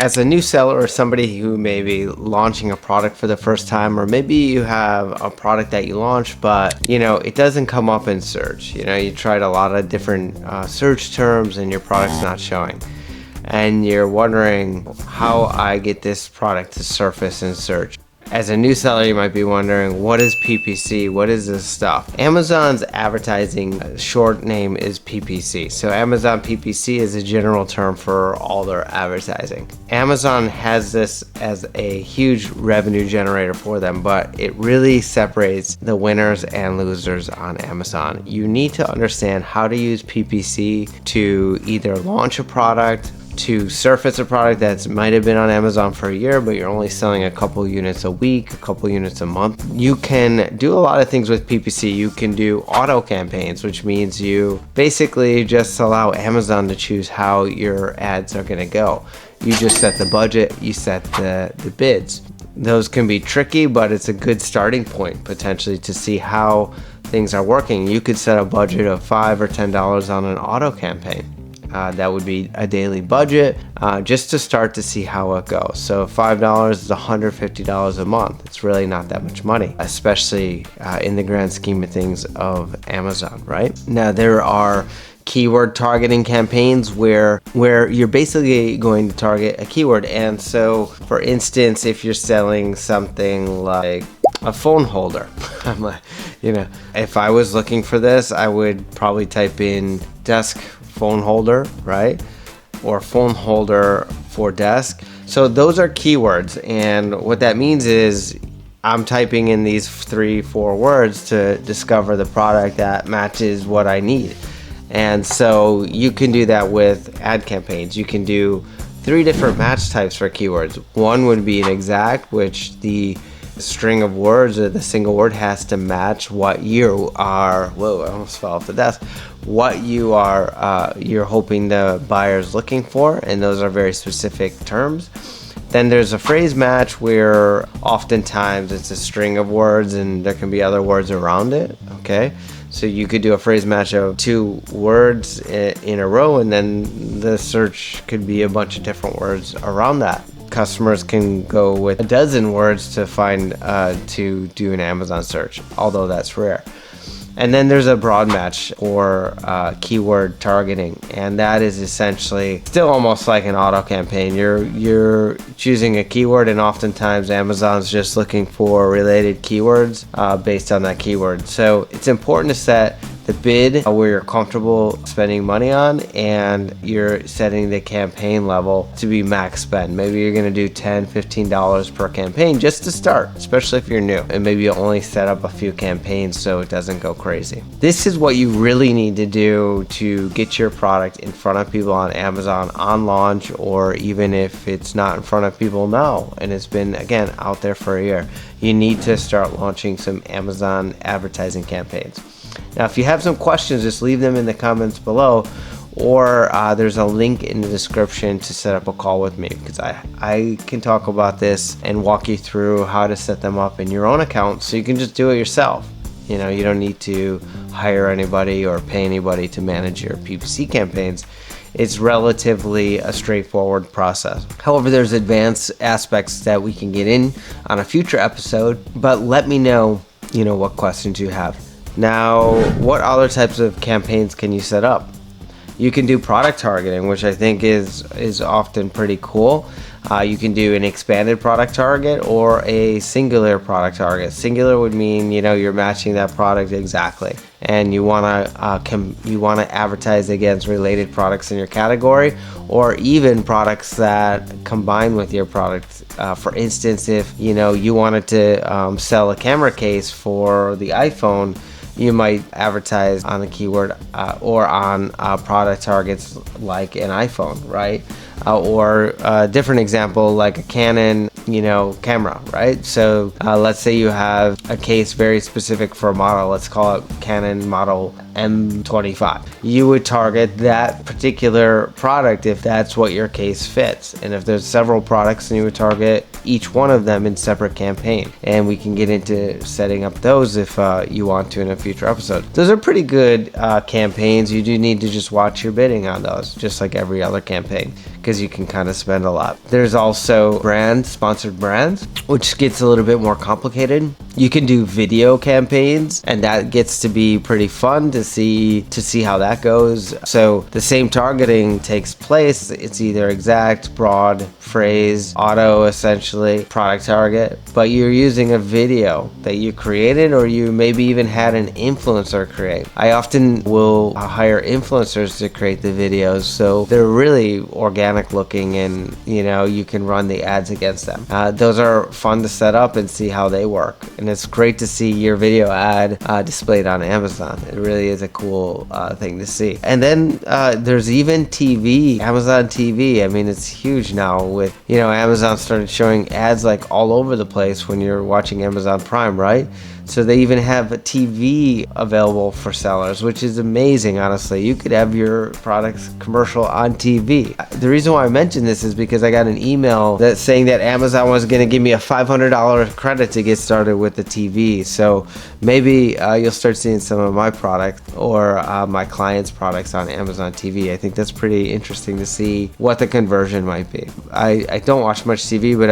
As a new seller or somebody who may be launching a product for the first time, or maybe you have a product that you launched, but it doesn't come up in search. You tried a lot of different search terms and your product's not showing. And you're wondering how I get this product to surface in search. As a new seller, you might be wondering, what is PPC? What is this stuff? Amazon's advertising short name is PPC. So Amazon PPC is a general term for all their advertising. Amazon has this as a huge revenue generator for them, but it really separates the winners and losers on Amazon. You need to understand how to use PPC to either launch a product, to surface a product that might have been on Amazon for a year, but you're only selling a couple units a week, a couple units a month. You can do a lot of things with PPC. You can do auto campaigns, which means you basically just allow Amazon to choose how your ads are going to go. You just set the budget, you set the bids. Those can be tricky, but it's a good starting point potentially to see how things are working. You could set a budget of $5 or $10 on an auto campaign. That would be a daily budget just to start to see how it goes. So $5 is $150 a month. It's really not that much money, especially in the grand scheme of things of Amazon, right? Now there are keyword targeting campaigns where you're basically going to target a keyword. And so for instance, if you're selling something like a phone holder, if I was looking for this, I would probably type in desk phone holder, right? Or phone holder for desk. So those are keywords, and what that means is I'm typing in these 3-4 words to discover the product that matches what I need. And so you can do that with ad campaigns. You can do 3 different match types for keywords. One would be an exact, which the string of words or the single word has to match what you are, whoa, I almost fell off the desk, what you are, you're hoping the buyer's looking for, and those are very specific terms. Then there's a phrase match where oftentimes it's a string of words and there can be other words around it, okay? So you could do a phrase match of 2 words in a row, and then the search could be a bunch of different words around that. Customers can go with a dozen words to find to do an Amazon search, although that's rare. And then there's a broad match or keyword targeting, and that is essentially still almost like an auto campaign. You're choosing a keyword, and oftentimes Amazon's just looking for related keywords based on that keyword. So it's important to set the bid where you're comfortable spending money on, and you're setting the campaign level to be max spend. Maybe you're going to do $10, $15 per campaign just to start, especially if you're new, and maybe you only set up a few campaigns so it doesn't go crazy. This is what you really need to do to get your product in front of people on Amazon on launch, or even if it's not in front of people now and it's been, again, out there for a year. You need to start launching some Amazon advertising campaigns. Now, if you have some questions, just leave them in the comments below, or there's a link in the description to set up a call with me, because I can talk about this and walk you through how to set them up in your own account so you can just do it yourself. You don't need to hire anybody or pay anybody to manage your PPC campaigns. It's relatively a straightforward process. However, there's advanced aspects that we can get in on a future episode, but let me know, what questions you have. Now, what other types of campaigns can you set up? You can do product targeting, which I think is often pretty cool. You can do an expanded product target or a singular product target. Singular would mean you're matching that product exactly, and you want to advertise against related products in your category, or even products that combine with your product. For instance, if you wanted to sell a camera case for the iPhone, you might advertise on a keyword or on product targets like an iPhone, right? Or a different example like a Canon, camera, right? So let's say you have a case very specific for a model. Let's call it Canon model M25. You would target that particular product if that's what your case fits. And if there's several products, then you would target each one of them in separate campaign. And we can get into setting up those if you want to in a future episode. Those are pretty good campaigns. You do need to just watch your bidding on those, just like every other campaign, because you can kind of spend a lot. There's also sponsored brands, which gets a little bit more complicated. You can do video campaigns, and that gets to be pretty fun to see how that goes. So the same targeting takes place. It's either exact, broad, phrase, auto, essentially product target, but you're using a video that you created, or you maybe even had an influencer create. I often will hire influencers to create the videos, so they're really organic looking, and you can run the ads against them. Those are fun to set up and see how they work, and it's great to see your video ad displayed on Amazon. It really is a cool thing to see. And then there's even TV, Amazon TV. I mean, it's huge now with Amazon started showing ads like all over the place when you're watching Amazon Prime, right? So they even have a TV available for sellers, which is amazing, honestly. You could have your products commercial on TV. The reason why I mentioned this is because I got an email that's saying that Amazon was going to give me a $500 credit to get started with the TV. So maybe you'll start seeing some of my products or my clients' products on Amazon TV. I think that's pretty interesting to see what the conversion might be. I don't watch much TV, but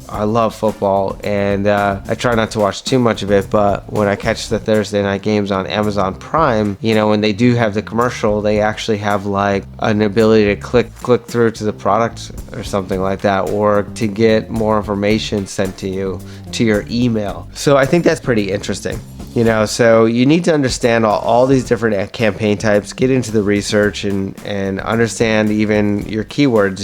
I love football, and I try not to watch too much of it, but when I catch the Thursday night games on Amazon Prime, when they do have the commercial, they actually have like an ability to click through to the product or something like that, or to get more information sent to you to your email. So I think that's pretty interesting. So you need to understand all these different campaign types, get into the research and understand even your keywords.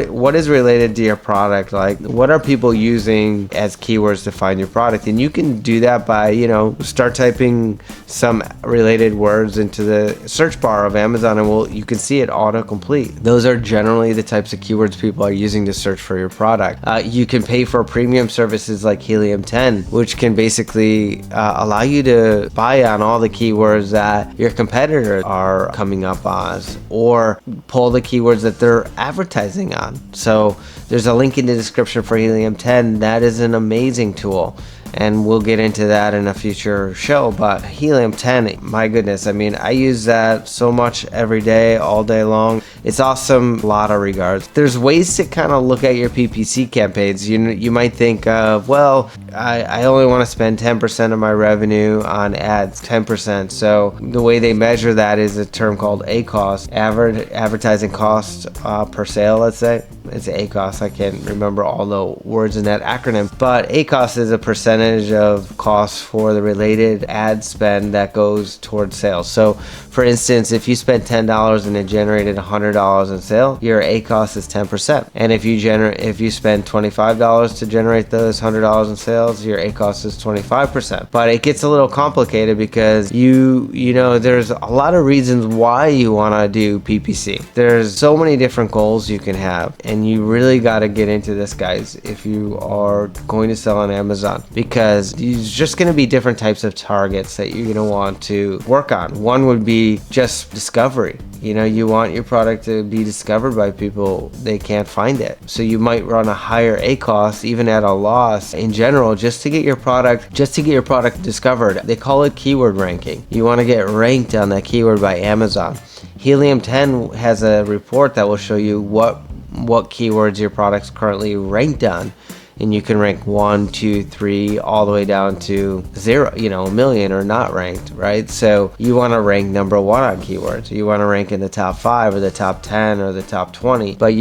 What is related to your product? Like, what are people using as keywords to find your product? And you can do that by, start typing some related words into the search bar of Amazon, and you can see it autocomplete. Those are generally the types of keywords people are using to search for your product. You can pay for premium services like Helium 10, which can basically allow you to buy on all the keywords that your competitors are coming up on, or pull the keywords that they're advertising on. So there's a link in the description for Helium 10. That is an amazing tool, and we'll get into that in a future show. But Helium 10, my goodness, I mean, I use that so much every day, all day long. It's awesome, a lot of regards. There's ways to kind of look at your PPC campaigns. You might think of, well, I only want to spend 10% of my revenue on ads, 10%. So the way they measure that is a term called ACoS, advertising cost per sale, let's say. It's ACoS. I can't remember all the words in that acronym, but ACoS is a percentage of costs for the related ad spend that goes towards sales. So for instance, if you spent $10 and it generated $100 in sale, your ACoS is 10%. And if you spend $25 to generate those $100 in sales, your ACoS is 25%. But it gets a little complicated because there's a lot of reasons why you want to do PPC. There's so many different goals you can have, and you really got to get into this, guys, if you are going to sell on Amazon, because there's just going to be different types of targets that you're going to want to work on. One would be just discovery. You want your product to be discovered by people. They can't find it, so you might run a higher ACoS, even at a loss in general, just to get your product discovered. They call it keyword ranking. You want to get ranked on that keyword by Amazon. Helium 10 has a report that will show you what keywords your product's currently ranked on, and you can rank 1, 2, 3, all the way down to 0, a million, or not ranked, right? So you want to rank number 1 on keywords. You want to rank in the top 5 or the top 10 or the top 20. But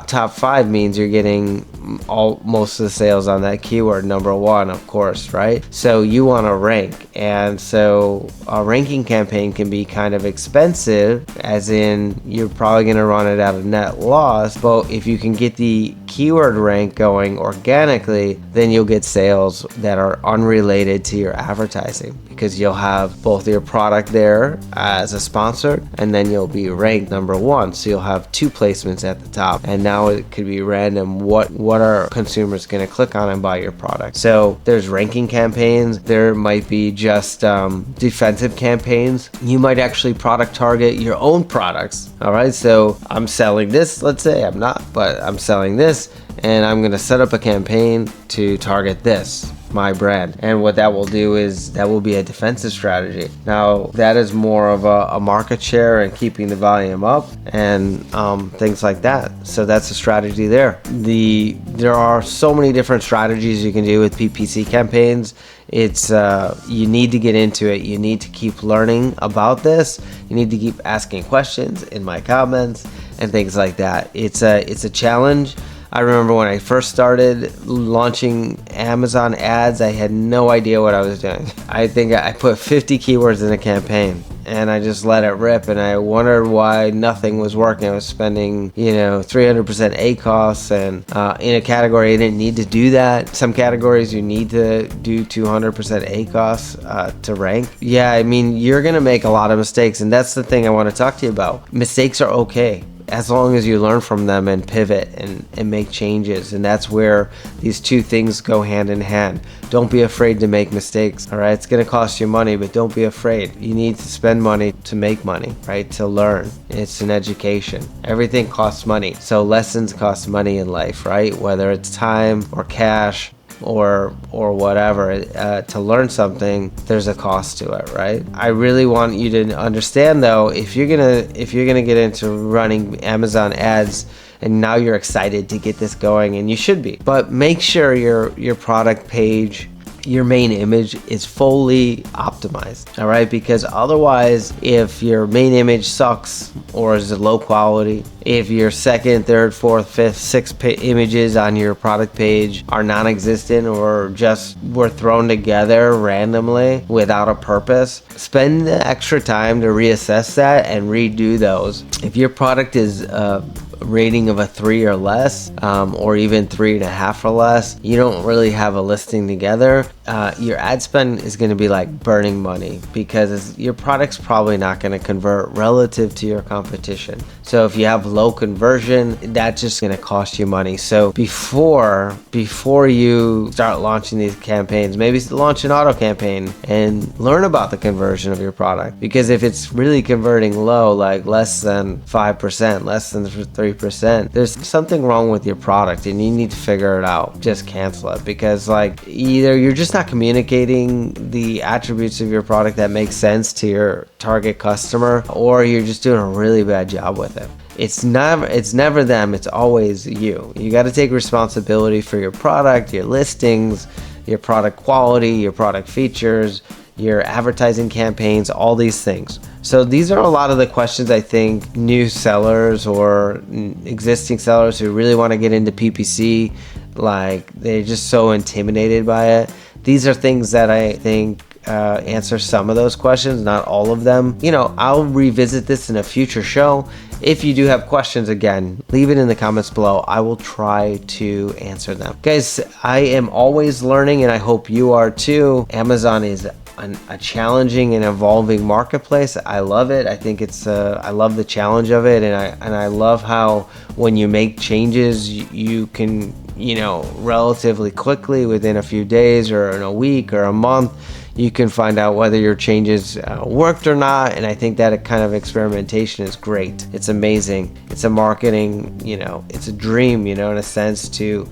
top 5 means you're getting most of the sales on that keyword, number 1, of course, right? So you want to rank, and so a ranking campaign can be kind of expensive, as in you're probably going to run it at a net loss. But if you can get the keyword rank going organically, then you'll get sales that are unrelated to your advertising, because you'll have both your product there as a sponsor, and then you'll be ranked number 1. So you'll have 2 placements at the top, and now it could be random. What are consumers going to click on and buy your product? So there's ranking campaigns. There might be just defensive campaigns. You might actually product target your own products. All right, so I'm selling this. Let's say I'm not, but I'm selling this, and I'm going to set up a campaign to target this. my brand. And what that will do is that will be a defensive strategy. Now that is more of a market share and keeping the volume up and things like that. So that's a strategy there. There are so many different strategies you can do with PPC campaigns. It's you need to get into it. You need to keep learning about this. You need to keep asking questions in my comments and things like that. It's a challenge. I remember when I first started launching Amazon ads, I had no idea what I was doing. I think I put 50 keywords in a campaign and I just let it rip, and I wondered why nothing was working. I was spending 300% ACoS, and in a category I didn't need to do that. Some categories you need to do 200% ACoS to rank. Yeah, I mean, you're gonna make a lot of mistakes, and that's the thing I want to talk to you about. Mistakes are okay, as long as you learn from them and pivot and make changes. And that's where these two things go hand in hand. Don't be afraid to make mistakes. All right, it's going to cost you money, but don't be afraid. You need to spend money to make money, right? To learn. It's an education. Everything costs money. So lessons cost money in life, right? Whether it's time or cash or whatever, to learn something, there's a cost to it, right? I really want you to understand, though, if you're gonna get into running Amazon ads, and now you're excited to get this going, and you should be, but make sure your product page, your main image is fully optimized, all right? Because otherwise, if your main image sucks or is low quality, if your second, third, fourth, fifth, sixth images on your product page are non-existent or just were thrown together randomly without a purpose, spend the extra time to reassess that and redo those. If your product is rating of a 3 or less, or even 3.5 or less, you don't really have a listing together, your ad spend is going to be like burning money, because your product's probably not going to convert relative to your competition. So if you have low conversion, that's just going to cost you money. So before you start launching these campaigns, maybe launch an auto campaign and learn about the conversion of your product. Because if it's really converting low, like less than 5%, less than 3%, there's something wrong with your product and you need to figure it out. Just cancel it, because like either you're just not communicating the attributes of your product that make sense to your target customer, or you're just doing a really bad job with it. It's never them, it's always you. You got to take responsibility for your product, your listings, your product quality, your product features, your advertising campaigns, all these things. So these are a lot of the questions I think new sellers or existing sellers who really want to get into PPC, like they're just so intimidated by it. These are things that I think answer some of those questions, not all of them. I'll revisit this in a future show. If you do have questions, again, leave it in the comments below. I will try to answer them. Guys, I am always learning, and I hope you are too. Amazon is a challenging and evolving marketplace. I love it. I think I love the challenge of it, and I love how when you make changes, you can, relatively quickly, within a few days or in a week or a month, you can find out whether your changes worked or not. And I think that kind of experimentation is great. It's amazing. It's a marketing, it's a dream, in a sense, to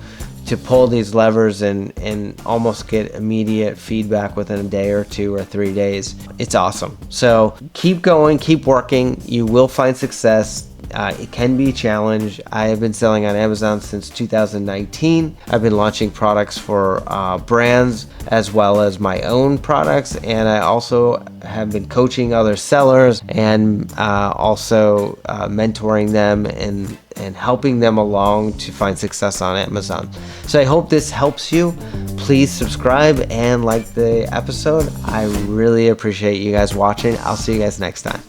pull these levers and almost get immediate feedback within a day or 2 or 3 days. It's awesome. So keep going, keep working. You will find success. It can be a challenge. I have been selling on Amazon since 2019. I've been launching products for brands as well as my own products, and I also have been coaching other sellers and also mentoring them and helping them along to find success on Amazon. So I hope this helps you. Please subscribe and like the episode. I really appreciate you guys watching. I'll see you guys next time.